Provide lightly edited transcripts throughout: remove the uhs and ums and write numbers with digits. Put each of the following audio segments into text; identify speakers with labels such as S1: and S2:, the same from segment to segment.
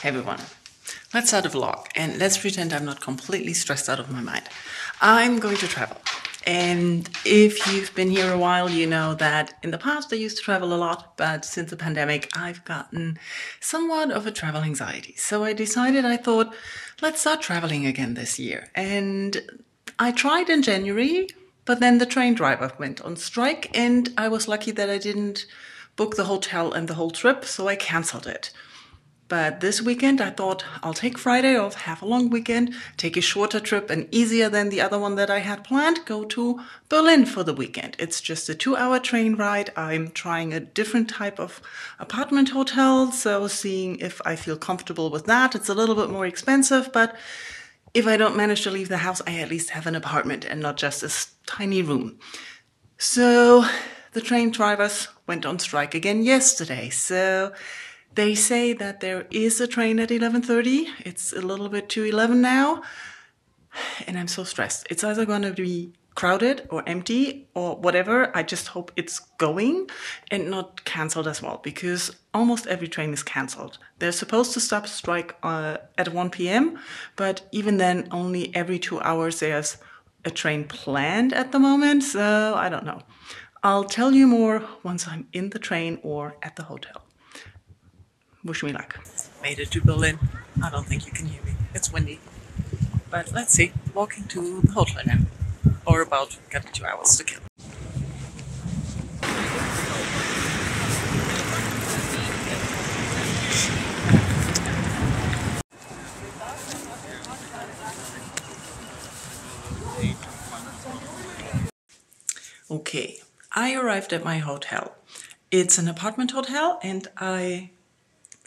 S1: Hey everyone, let's start a vlog and let's pretend I'm not completely stressed out of my mind. I'm going to travel, and if you've been here a while, you know that in the past I used to travel a lot, but since the pandemic I've gotten somewhat of a travel anxiety. So I thought, let's start traveling again this year. And I tried in January, but then the train driver went on strike and I was lucky that I didn't book the hotel and the whole trip, so I canceled it. But this weekend I thought I'll take Friday off, have a long weekend, take a shorter trip and easier than the other one that I had planned, go to Berlin for the weekend. It's just a 2-hour train ride. I'm trying a different type of apartment hotel, so seeing if I feel comfortable with that. It's a little bit more expensive, but if I don't manage to leave the house, I at least have an apartment and not just a tiny room. So the train drivers went on strike again yesterday, so they say that there is a train at 11:30. It's a little bit to 11 now, and I'm so stressed. It's either going to be crowded or empty or whatever. I just hope it's going and not cancelled as well, because almost every train is cancelled. They're supposed to stop strike at 1 p.m., but even then, only every 2 hours there's a train planned at the moment, so I don't know. I'll tell you more once I'm in the train or at the hotel. Wish me luck. Made it to Berlin. I don't think you can hear me. It's windy. But let's see. Walking to the hotel now. Or about got 2 hours to kill. Okay, I arrived at my hotel. It's an apartment hotel and I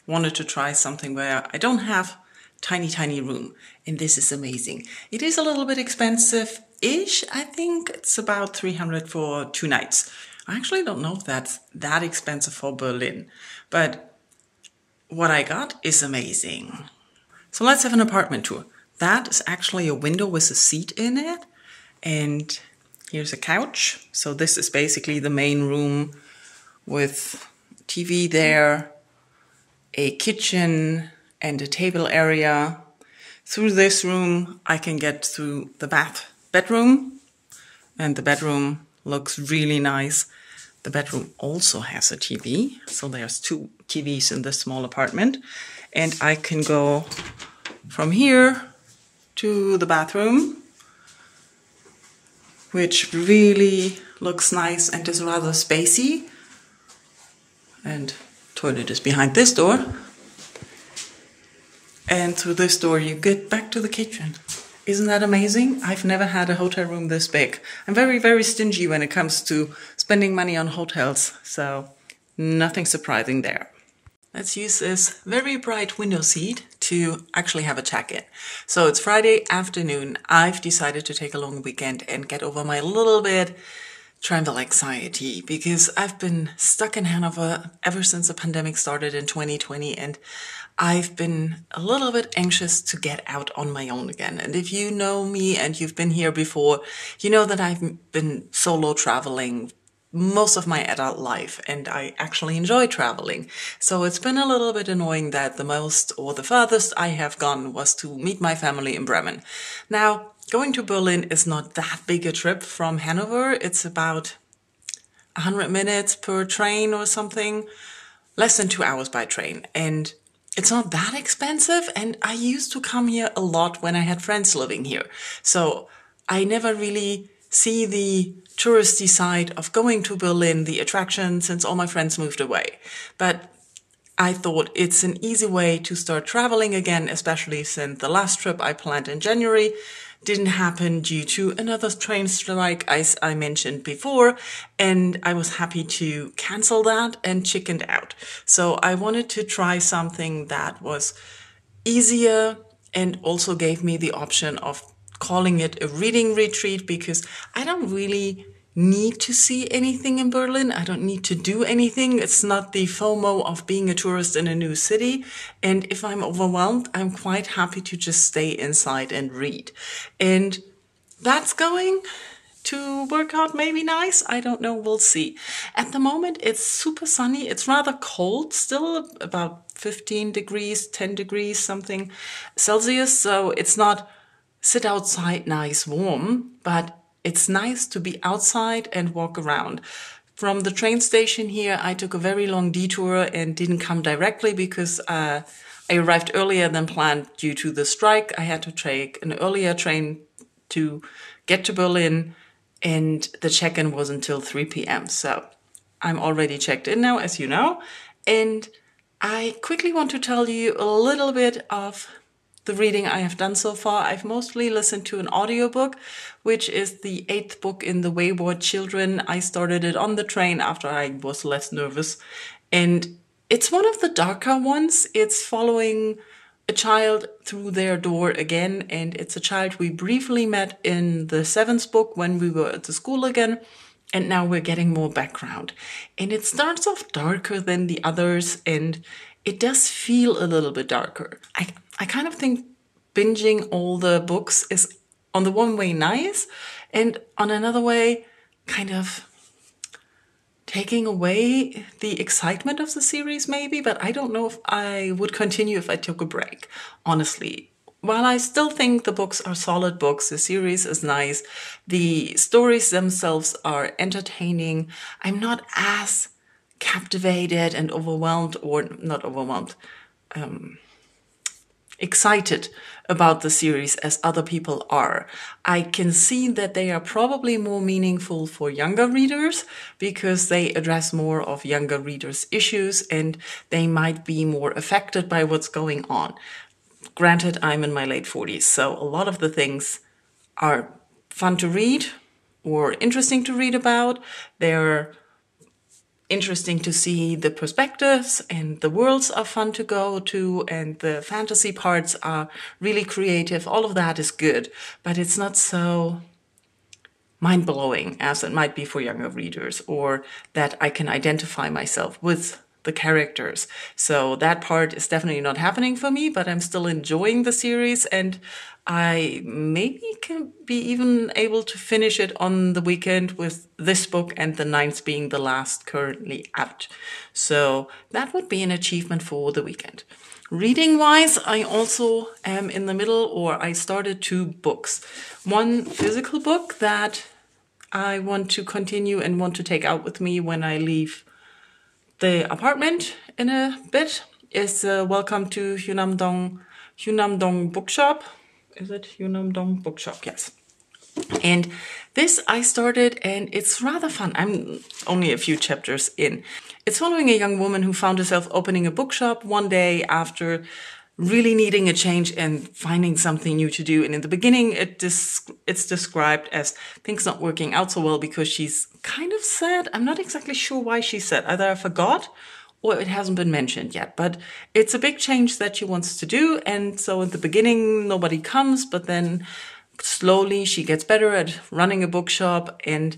S1: wanted to try something where I don't have tiny room, and this is amazing. It is a little bit expensive-ish. I think it's about 300 for 2 nights. I actually don't know if that's that expensive for Berlin, but what I got is amazing. So let's have an apartment tour. That is actually a window with a seat in it, and here's a couch. So this is basically the main room with TV there, a kitchen and a table area. Through this room I can get to the bedroom, and the bedroom looks really nice. The bedroom also has a TV, so there's 2 TVs in this small apartment, and I can go from here to the bathroom, which really looks nice and is rather spacey, and toilet is behind this door, and through this door you get back to the kitchen. Isn't that amazing? I've never had a hotel room this big. I'm very stingy when it comes to spending money on hotels, so nothing surprising there. Let's use this very bright window seat to actually have a check-in. So it's Friday afternoon. I've decided to take a long weekend and get over my little bit travel anxiety, because I've been stuck in Hanover ever since the pandemic started in 2020, and I've been a little bit anxious to get out on my own again. And if you know me and you've been here before, you know that I've been solo traveling most of my adult life, and I actually enjoy traveling. So it's been a little bit annoying that the most or the furthest I have gone was to meet my family in Bremen. Now, going to Berlin is not that big a trip from Hanover. It's about 100 minutes per train or something, less than 2 hours by train. And it's not that expensive, and I used to come here a lot when I had friends living here. So I never really see the touristy side of going to Berlin, the attraction, since all my friends moved away. But I thought it's an easy way to start traveling again, especially since the last trip I planned in January didn't happen due to another train strike, as I mentioned before, and I was happy to cancel that and chickened out. So I wanted to try something that was easier and also gave me the option of calling it a reading retreat, because I don't really need to see anything in Berlin. I don't need to do anything. It's not the FOMO of being a tourist in a new city. And if I'm overwhelmed, I'm quite happy to just stay inside and read. And that's going to work out maybe nice. I don't know. We'll see. At the moment, it's super sunny. It's rather cold, still about 15 degrees, 10 degrees, something Celsius. So it's not sit outside nice warm, but it's nice to be outside and walk around. From the train station here, I took a very long detour and didn't come directly because I arrived earlier than planned due to the strike. I had to take an earlier train to get to Berlin, and the check-in was until 3 p.m. So I'm already checked in now, as you know. And I quickly want to tell you a little bit of the reading I have done so far. I've mostly listened to an audiobook, which is the 8th book in the Wayward Children. I started it on the train after I was less nervous. And it's one of the darker ones. It's following a child through their door again. And it's a child we briefly met in the 7th book when we were at the school again. And now we're getting more background. And it starts off darker than the others, and it does feel a little bit darker. I kind of think binging all the books is on the one way nice, and on another way kind of taking away the excitement of the series maybe, but I don't know if I would continue if I took a break, honestly. While I still think the books are solid books, the series is nice, the stories themselves are entertaining, I'm not as captivated and overwhelmed, or not overwhelmed, excited about the series as other people are. I can see that they are probably more meaningful for younger readers because they address more of younger readers' issues and they might be more affected by what's going on. Granted, I'm in my late 40s, so a lot of the things are fun to read or interesting to read about. They're interesting to see the perspectives, and the worlds are fun to go to, and the fantasy parts are really creative. All of that is good, but it's not so mind-blowing as it might be for younger readers, or that I can identify myself with the characters. So that part is definitely not happening for me, but I'm still enjoying the series, and I maybe can be even able to finish it on the weekend with this book and the 9th being the last currently out. So that would be an achievement for the weekend. Reading-wise, I also am in the middle, or I started 2 books. One physical book that I want to continue and want to take out with me when I leave the apartment in a bit is Welcome to Hyunam-Dong Bookshop. Is it Hyunam-Dong Bookshop? Yes. And this I started, and it's rather fun. I'm only a few chapters in. It's following a young woman who found herself opening a bookshop one day after really needing a change and finding something new to do. And in the beginning, it's described as things not working out so well because she's kind of sad. I'm not exactly sure why she's sad. Either I forgot or it hasn't been mentioned yet. But it's a big change that she wants to do. And so at the beginning, nobody comes. But then slowly she gets better at running a bookshop and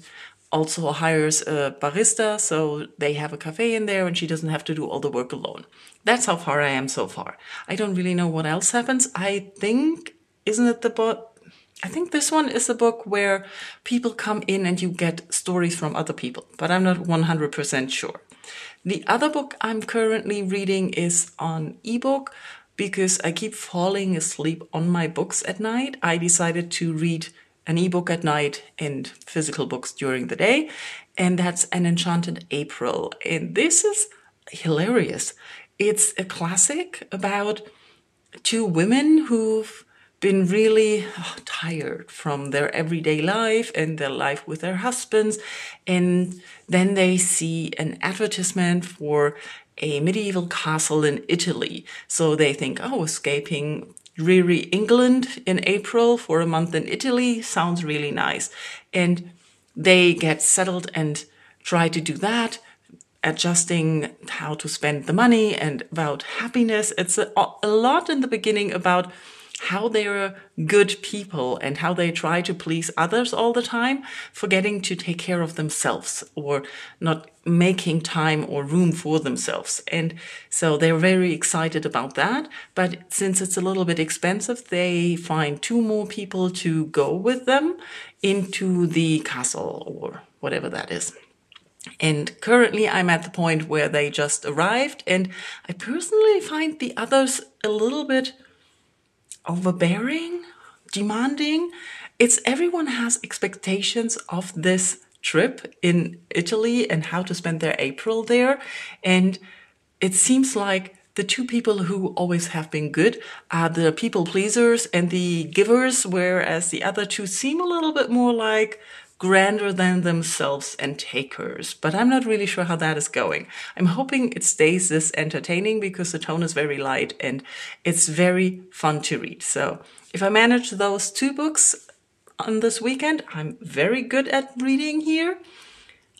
S1: also hires a barista, so they have a cafe in there and she doesn't have to do all the work alone. That's how far I am so far. I don't really know what else happens. I think, isn't it the book? I think this one is a book where people come in and you get stories from other people, but I'm not 100% sure. The other book I'm currently reading is on ebook because I keep falling asleep on my books at night. I decided to read an ebook at night and physical books during the day, and that's An Enchanted April. And this is hilarious. It's a classic about 2 women who've been really tired from their everyday life and their life with their husbands, and then they see an advertisement for a medieval castle in Italy. So they think, oh, escaping dreary England in April for a month in Italy sounds really nice. And they get settled and try to do that, adjusting how to spend the money and about happiness. It's a lot in the beginning about how they're good people and how they try to please others all the time, forgetting to take care of themselves or not making time or room for themselves. And so they're very excited about that. But since it's a little bit expensive, they find 2 more people to go with them into the castle or whatever that is. And currently I'm at the point where they just arrived, and I personally find the others a little bit overbearing, demanding. It's everyone has expectations of this trip in Italy and how to spend their April there. And it seems like the two people who always have been good are the people pleasers and the givers, whereas the other two seem a little bit more like grander than themselves and takers. But I'm not really sure how that is going. I'm hoping it stays this entertaining because the tone is very light and it's very fun to read. So if I manage those two books on this weekend, I'm very good at reading here.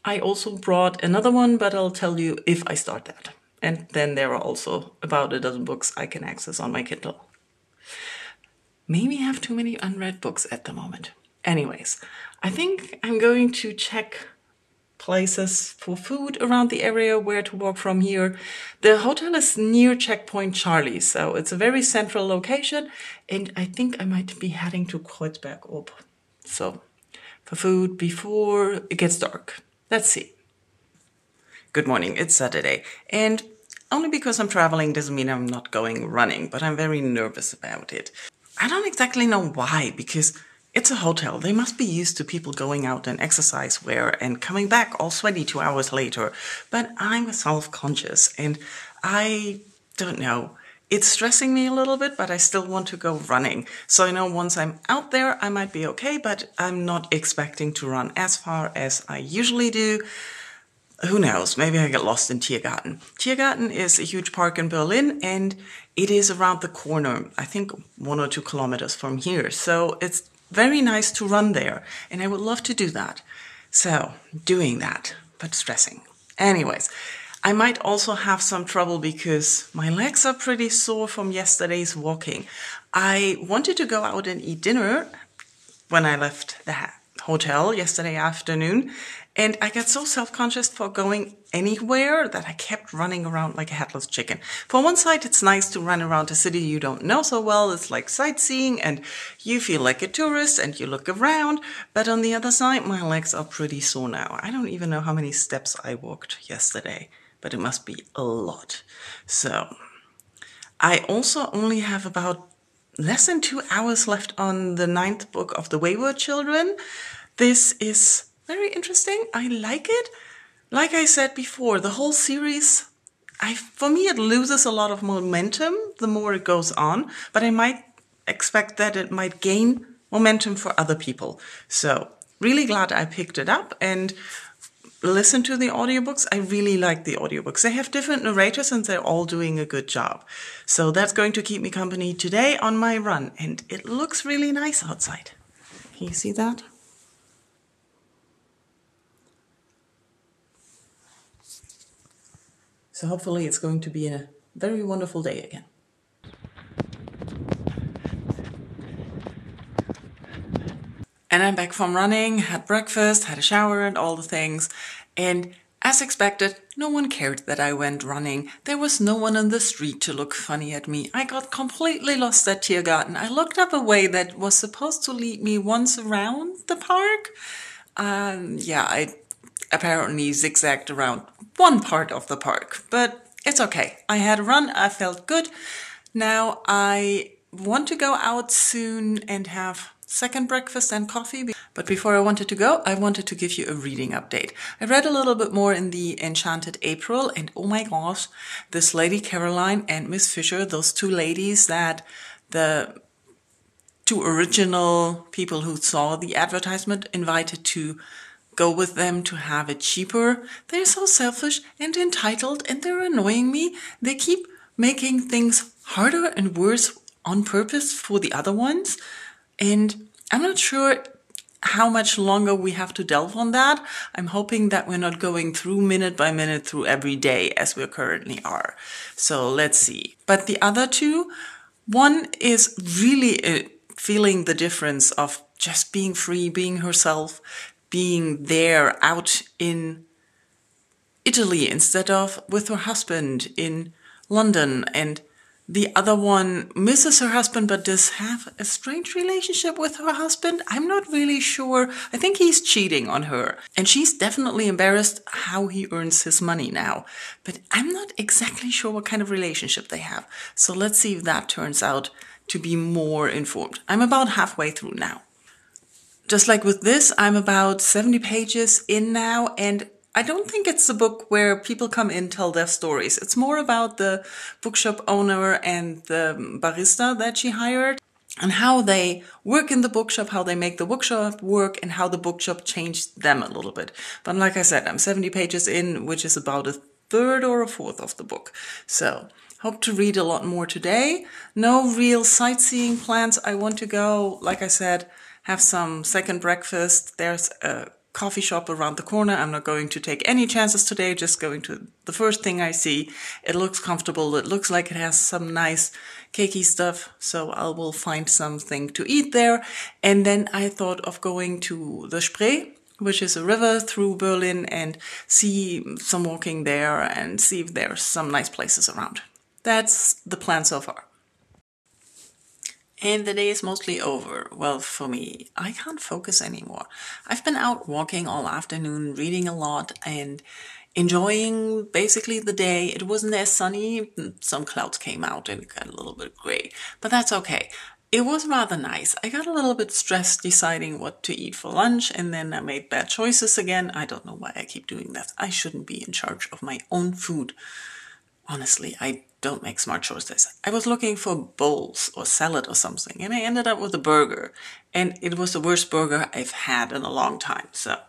S1: I also brought another one, but I'll tell you if I start that. And then there are also about a dozen books I can access on my Kindle. Maybe I have too many unread books at the moment. Anyways, I think I'm going to check places for food around the area where to walk from here. The hotel is near Checkpoint Charlie, so it's a very central location, and I think I might be heading to Kreuzberg Ob. So, for food before it gets dark. Let's see. Good morning, it's Saturday, and only because I'm traveling doesn't mean I'm not going running, but I'm very nervous about it. I don't exactly know why, because it's a hotel. They must be used to people going out in exercise wear and coming back all sweaty 2 hours later. But I'm self-conscious and I don't know. It's stressing me a little bit, but I still want to go running. So I know once I'm out there, I might be okay, but I'm not expecting to run as far as I usually do. Who knows, maybe I get lost in Tiergarten. Tiergarten is a huge park in Berlin and it is around the corner, I think 1 or 2 kilometers from here. So it's very nice to run there, and I would love to do that. So, doing that, but stressing. Anyways, I might also have some trouble because my legs are pretty sore from yesterday's walking. I wanted to go out and eat dinner when I left the hotel yesterday afternoon, and I got so self-conscious for going anywhere that I kept running around like a headless chicken. For one side, it's nice to run around a city you don't know so well. It's like sightseeing and you feel like a tourist and you look around. But on the other side, my legs are pretty sore now. I don't even know how many steps I walked yesterday, but it must be a lot. So I also only have about less than 2 hours left on the 9th book of the Wayward Children. This is very interesting. I like it. Like I said before, the whole series, for me, it loses a lot of momentum the more it goes on, but I might expect that it might gain momentum for other people. So really glad I picked it up and listened to the audiobooks. I really like the audiobooks. They have different narrators and they're all doing a good job. So that's going to keep me company today on my run. And it looks really nice outside. Can you see that? So hopefully it's going to be a very wonderful day again. And I'm back from running, had breakfast, had a shower and all the things. And as expected, no one cared that I went running. There was no one on the street to look funny at me. I got completely lost at Tiergarten. I looked up a way that was supposed to lead me once around the park. I apparently zigzagged around one part of the park, but it's okay. I had a run, I felt good. Now I want to go out soon and have second breakfast and coffee. But before I wanted to go, I wanted to give you a reading update. I read a little bit more in the Enchanted April, and oh my gosh, this Lady Caroline and Miss Fisher, those two ladies that the two original people who saw the advertisement invited to go with them to have it cheaper. They're so selfish and entitled and they're annoying me. They keep making things harder and worse on purpose for the other ones. And I'm not sure how much longer we have to delve on that. I'm hoping that we're not going through minute by minute through every day as we currently are. So let's see. But the other two, one is really feeling the difference of just being free, being herself, being there out in Italy instead of with her husband in London, and The other one misses her husband but does have a strange relationship with her husband. I'm not really sure. I think he's cheating on her. And she's definitely embarrassed how he earns his money now. But I'm not exactly sure what kind of relationship they have. So let's see if that turns out to be more informed. I'm about halfway through now. Just like with this, I'm about 70 pages in now, and I don't think it's a book where people come in, tell their stories. It's more about the bookshop owner and the barista that she hired and how they work in the bookshop, how they make the bookshop work, and how the bookshop changed them a little bit. But like I said, I'm 70 pages in, which is about a third or a fourth of the book. So hope to read a lot more today. No real sightseeing plans. I want to go, like I said, have some second breakfast. There's a coffee shop around the corner. I'm not going to take any chances today, just going to the first thing I see. It looks comfortable. It looks like it has some nice cakey stuff, so I will find something to eat there. And then I thought of going to the Spree, which is a river through Berlin, and see some walking there and see if there's some nice places around. That's the plan so far. And the day is mostly over. Well, for me, I can't focus anymore. I've been out walking all afternoon, reading a lot and enjoying basically the day. It wasn't as sunny. Some clouds came out and it got a little bit gray, but that's okay. It was rather nice. I got a little bit stressed deciding what to eat for lunch, and then I made bad choices again. I don't know why I keep doing that. I shouldn't be in charge of my own food. Honestly, I don't make smart choices. I was looking for bowls or salad or something, and I ended up with a burger. And it was the worst burger I've had in a long time, so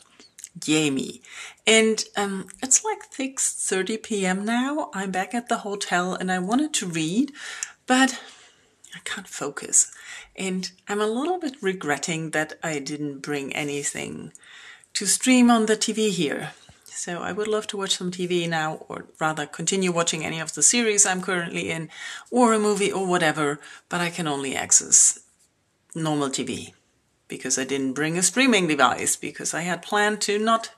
S1: yay me. And it's like 6:30 p.m. now. I'm back at the hotel and I wanted to read, but I can't focus. And I'm a little bit regretting that I didn't bring anything to stream on the TV here. So I would love to watch some TV now, or rather continue watching any of the series I'm currently in, or a movie or whatever, but I can only access normal TV because I didn't bring a streaming device because I had planned to not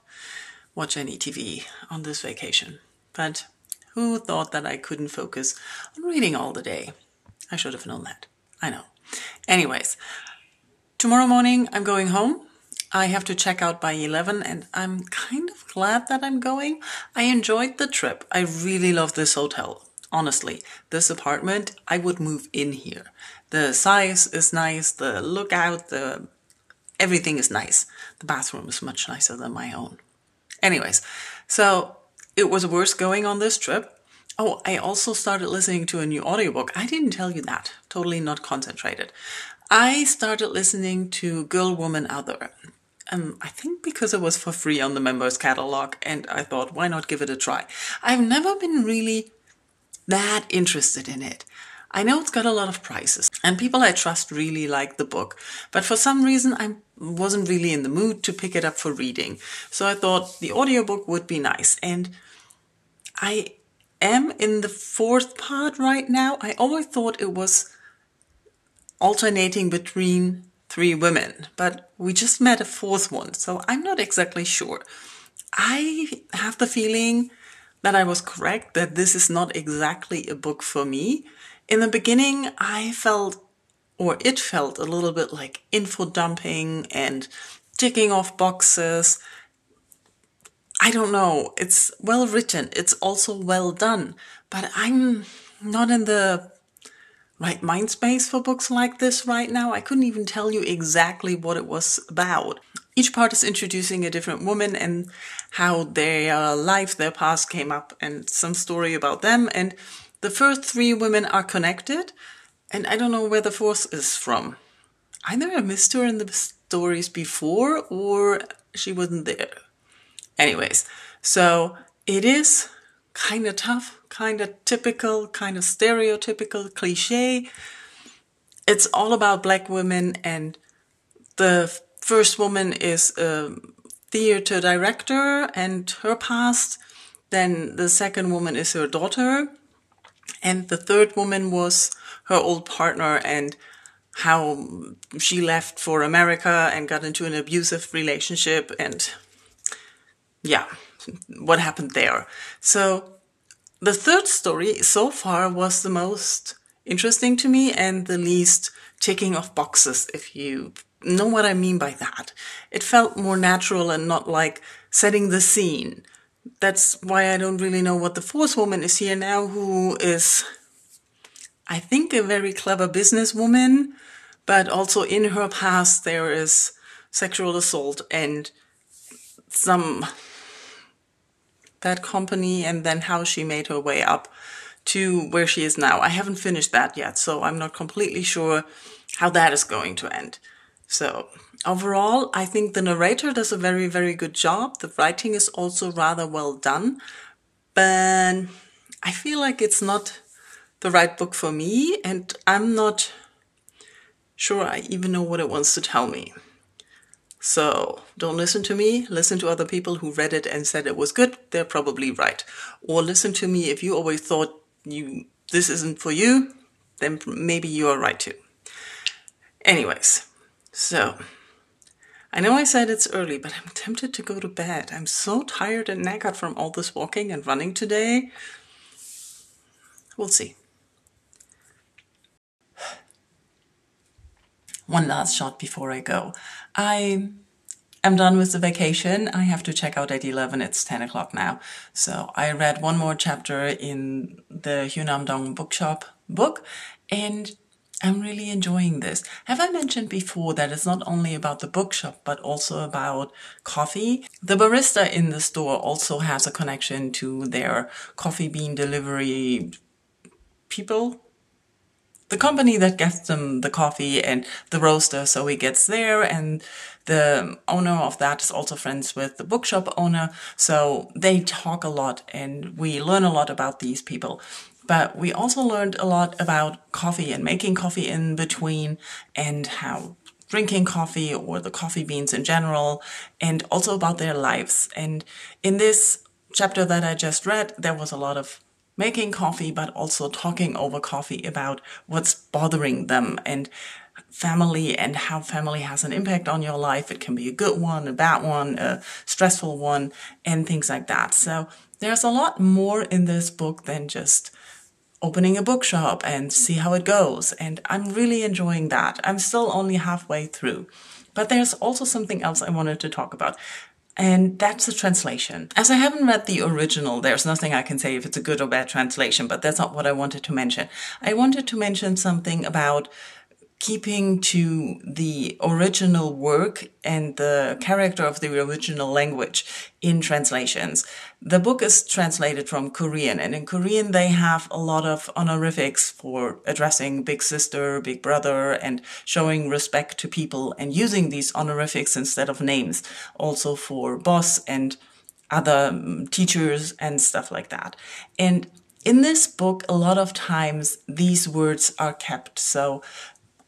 S1: watch any TV on this vacation. But who thought that I couldn't focus on reading all the day? I should have known that. I know. Anyways, tomorrow morning I'm going home. I have to check out by 11 and I'm kind of glad that I'm going. I enjoyed the trip. I really love this hotel. Honestly, this apartment, I would move in here. The size is nice, the lookout, everything is nice. The bathroom is much nicer than my own. Anyways, so it was worth going on this trip. Oh, I also started listening to a new audiobook. I didn't tell you that. Totally not concentrated. I started listening to Girl, Woman, Other. I think because it was for free on the members catalog, and I thought, why not give it a try? I've never been really that interested in it. I know it's got a lot of prizes, and people I trust really like the book, but for some reason I wasn't really in the mood to pick it up for reading. So I thought the audiobook would be nice, and I am in the fourth part right now. I always thought it was alternating between 3 women, but we just met a 4th one, so I'm not exactly sure. I have the feeling that I was correct, that this is not exactly a book for me. In the beginning, I felt, or it felt a little bit like info dumping and ticking off boxes. I don't know, it's well written, it's also well done, but I'm not in the right mind space for books like this right now. I couldn't even tell you exactly what it was about. Each part is introducing a different woman and how their life, their past came up, and some story about them. And the first 3 women are connected, and I don't know where the 4th is from. Either I missed her in the stories before or she wasn't there. Anyways, so it is kind of tough, kind of typical, kind of stereotypical, cliche. It's all about Black women, and the first woman is a theater director and her past. Then the second woman is her daughter, and the third woman was her old partner and how she left for America and got into an abusive relationship, and yeah, what happened there. So the third story so far was the most interesting to me and the least ticking of boxes, if you know what I mean by that. It felt more natural and not like setting the scene. That's why I don't really know what the fourth woman is here now, who is, I think, a very clever businesswoman, but also in her past there is sexual assault and some bad company, and then how she made her way up to where she is now. I haven't finished that yet, so I'm not completely sure how that is going to end. So overall, I think the narrator does a very, very good job. The writing is also rather well done, but I feel like it's not the right book for me, and I'm not sure I even know what it wants to tell me. So don't listen to me, listen to other people who read it and said it was good. They're probably right. Or listen to me if you always thought this isn't for you, then maybe you are right too. Anyways, so I know I said it's early, but I'm tempted to go to bed. I'm so tired and knackered from all this walking and running today. We'll see. One last shot before I go. I am done with the vacation. I have to check out at 11. It's 10 o'clock now. So I read one more chapter in the Hyunam-Dong Bookshop book, and I'm really enjoying this. Have I mentioned before that it's not only about the bookshop, but also about coffee? The barista in the store also has a connection to their coffee bean delivery people. The company that gets them the coffee and the roaster, so he gets there, and the owner of that is also friends with the bookshop owner, so they talk a lot and we learn a lot about these people. But we also learned a lot about coffee and making coffee in between, and how drinking coffee or the coffee beans in general, and also about their lives. And in this chapter that I just read, there was a lot of making coffee, but also talking over coffee about what's bothering them and family, and how family has an impact on your life. It can be a good one, a bad one, a stressful one, and things like that. So there's a lot more in this book than just opening a bookshop and see how it goes. And I'm really enjoying that. I'm still only halfway through. But there's also something else I wanted to talk about. And that's the translation. As I haven't read the original, there's nothing I can say if it's a good or bad translation, but that's not what I wanted to mention. I wanted to mention something about keeping to the original work and the character of the original language in translations. The book is translated from Korean, and in Korean they have a lot of honorifics for addressing big sister, big brother, and showing respect to people, and using these honorifics instead of names, also for boss and other teachers and stuff like that. And in this book, a lot of times these words are kept. So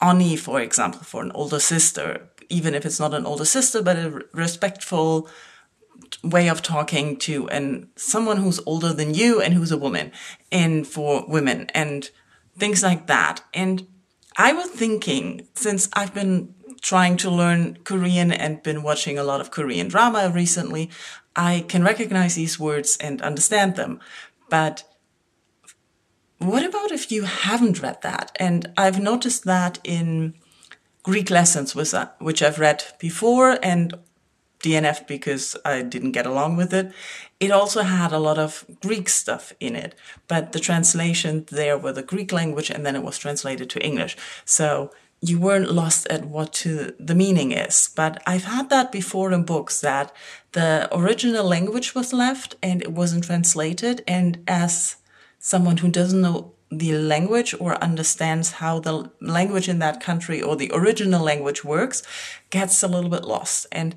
S1: Oni, for example, for an older sister, even if it's not an older sister, but a respectful way of talking to someone who's older than you and who's a woman, and for women and things like that. And I was thinking, since I've been trying to learn Korean and been watching a lot of Korean drama recently, I can recognize these words and understand them. But what about if you haven't read that? And I've noticed that in Greek lessons, which I've read before, and DNF because I didn't get along with it. It also had a lot of Greek stuff in it, but the translation there were the Greek language, and then it was translated to English. So you weren't lost at what the meaning is. But I've had that before in books, that the original language was left and it wasn't translated, and as someone who doesn't know the language or understands how the language in that country or the original language works, gets a little bit lost. And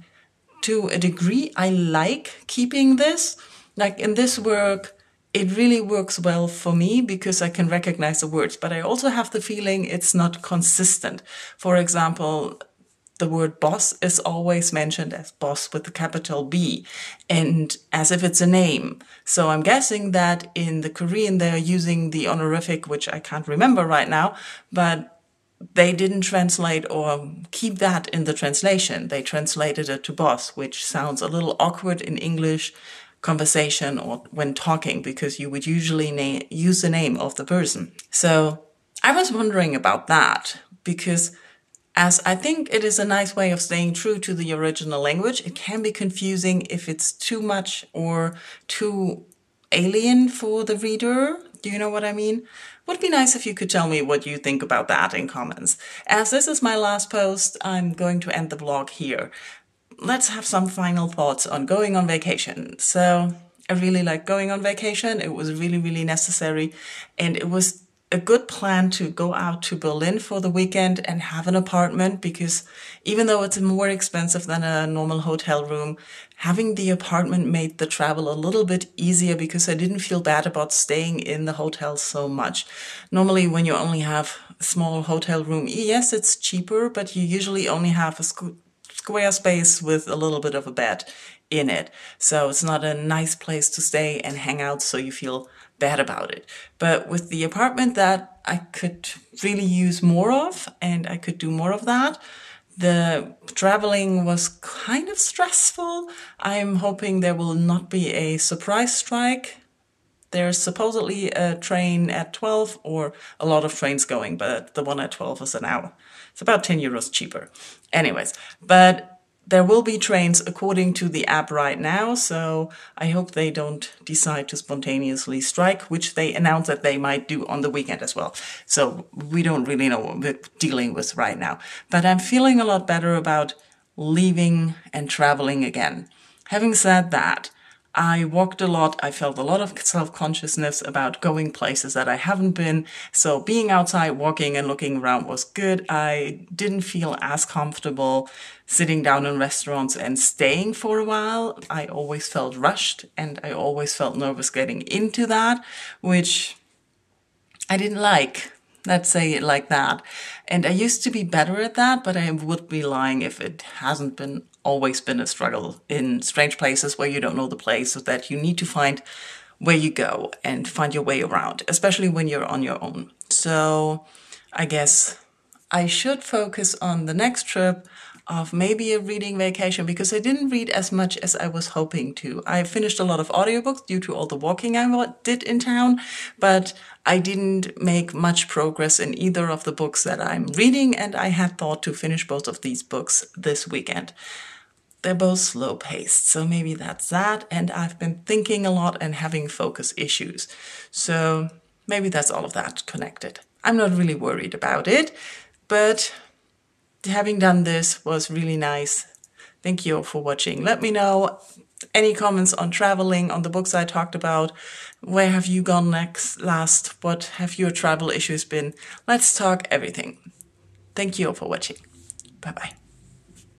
S1: to a degree, I like keeping this. Like in this work, it really works well for me because I can recognize the words, but I also have the feeling it's not consistent. For example, the word boss is always mentioned as boss with a capital B, and as if it's a name. So I'm guessing that in the Korean they're using the honorific, which I can't remember right now, but they didn't translate or keep that in the translation. They translated it to boss, which sounds a little awkward in English conversation or when talking, because you would usually use the name of the person. So I was wondering about that because as I think it is a nice way of staying true to the original language, it can be confusing if it's too much or too alien for the reader. Do you know what I mean? Would be nice if you could tell me what you think about that in comments. As this is my last post, I'm going to end the vlog here. Let's have some final thoughts on going on vacation. So I really like going on vacation. It was really, really necessary, and it was a good plan to go out to Berlin for the weekend and have an apartment, because even though it's more expensive than a normal hotel room, having the apartment made the travel a little bit easier because I didn't feel bad about staying in the hotel so much. Normally when you only have a small hotel room, yes, it's cheaper, but you usually only have a square space with a little bit of a bed in it. So it's not a nice place to stay and hang out, so you feel bad about it. But with the apartment that I could really use more of, and I could do more of that. The traveling was kind of stressful. I'm hoping there will not be a surprise strike. There's supposedly a train at 12, or a lot of trains going, but the one at 12 is an hour. It's about 10 euros cheaper. Anyways, but there will be trains according to the app right now, so I hope they don't decide to spontaneously strike, which they announced that they might do on the weekend as well. So we don't really know what we're dealing with right now. But I'm feeling a lot better about leaving and traveling again. Having said that, I walked a lot. I felt a lot of self-consciousness about going places that I haven't been. So being outside, walking and looking around was good. I didn't feel as comfortable sitting down in restaurants and staying for a while. I always felt rushed, and I always felt nervous getting into that, which I didn't like. Let's say it like that. And I used to be better at that, but I would be lying if it hasn't always been a struggle in strange places where you don't know the place, so that you need to find where you go and find your way around, especially when you're on your own. So I guess I should focus on the next trip of maybe a reading vacation, because I didn't read as much as I was hoping to. I finished a lot of audiobooks due to all the walking I did in town, but I didn't make much progress in either of the books that I'm reading, and I had thought to finish both of these books this weekend. They're both slow-paced, so maybe that's that, and I've been thinking a lot and having focus issues. So maybe that's all of that connected. I'm not really worried about it, but having done this was really nice. Thank you all for watching. Let me know any comments on traveling, on the books I talked about. Where have you gone last? What have your travel issues been? Let's talk everything. Thank you all for watching. Bye-bye.